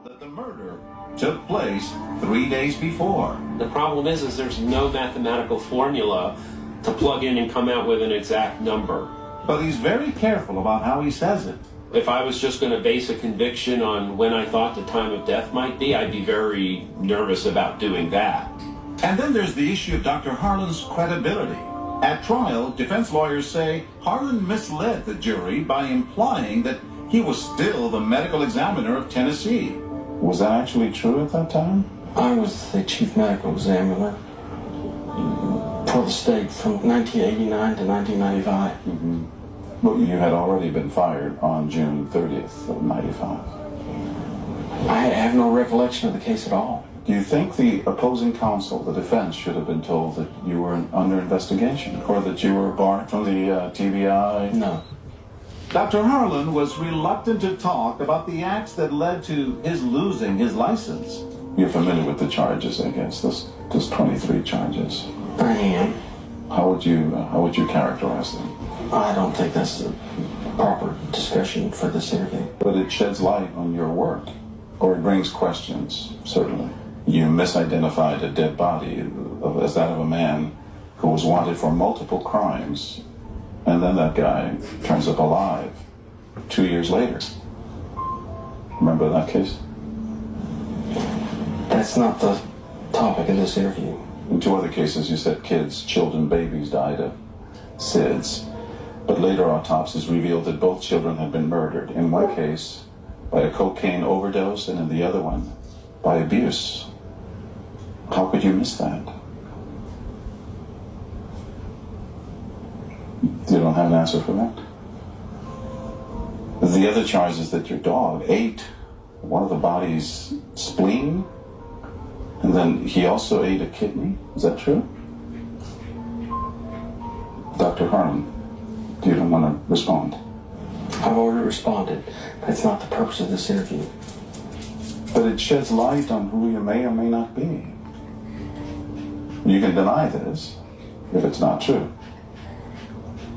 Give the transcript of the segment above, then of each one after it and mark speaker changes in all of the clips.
Speaker 1: that the murder took place 3 days before.
Speaker 2: The problem is there's no mathematical formula to plug in and come out with an exact number.
Speaker 1: But he's very careful about how he says it.
Speaker 2: If I was just going to base a conviction on when I thought the time of death might be, I'd be very nervous about doing that.
Speaker 1: And then there's the issue of Dr. Harlan's credibility. At trial, defense lawyers say Harlan misled the jury by implying that he was still the medical examiner of Tennessee. Was that actually true at that time?
Speaker 3: I was the chief medical examiner for the state from 1989 to 1995.
Speaker 4: Mm-hmm. But you had already been fired on June 30th of 95.
Speaker 3: I have no recollection of the case at all.
Speaker 4: Do you think the opposing counsel, the defense, should have been told that you were under investigation or that you were barred from the TBI?
Speaker 3: No.
Speaker 1: Dr. Harlan was reluctant to talk about the acts that led to his losing his license.
Speaker 4: You're familiar with the charges against us? There's 23 charges.
Speaker 3: I am.
Speaker 4: How would you characterize them?
Speaker 3: I don't think that's the proper discussion for this interview.
Speaker 4: But it sheds light on your work, or it brings questions, certainly. You misidentified a dead body as that of a man who was wanted for multiple crimes, and then that guy turns up alive 2 years later. Remember that case?
Speaker 3: That's not the topic of this interview.
Speaker 4: In 2 other cases, you said children, babies died of SIDS. But later autopsies revealed that both children had been murdered. In one case, by a cocaine overdose, and in the other one, by abuse. How could you miss that? You don't have an answer for that? The other charge is that your dog ate one of the body's spleen, and then he also ate a kidney. Is that true? Dr. Harlan, you don't want to respond?
Speaker 3: I've already responded. That's not the purpose of this interview.
Speaker 4: But it sheds light on who you may or may not be. You can deny this if it's not true.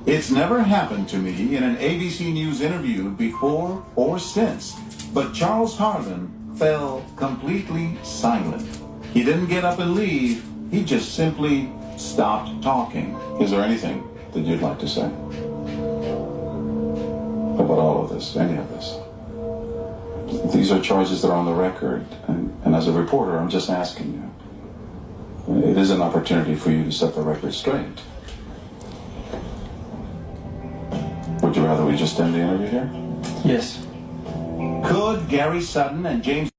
Speaker 1: It's never happened to me in an ABC News interview before or since, but Charles Harlan fell completely silent. He didn't get up and leave. He just simply stopped talking.
Speaker 4: Is there anything that you'd like to say about all of this, any of this? These are charges that are on the record, and as a reporter, I'm just asking you. It is an opportunity for you to set the record straight. Would you rather we just end the interview here?
Speaker 3: Yes.
Speaker 1: Could Gary Sutton and James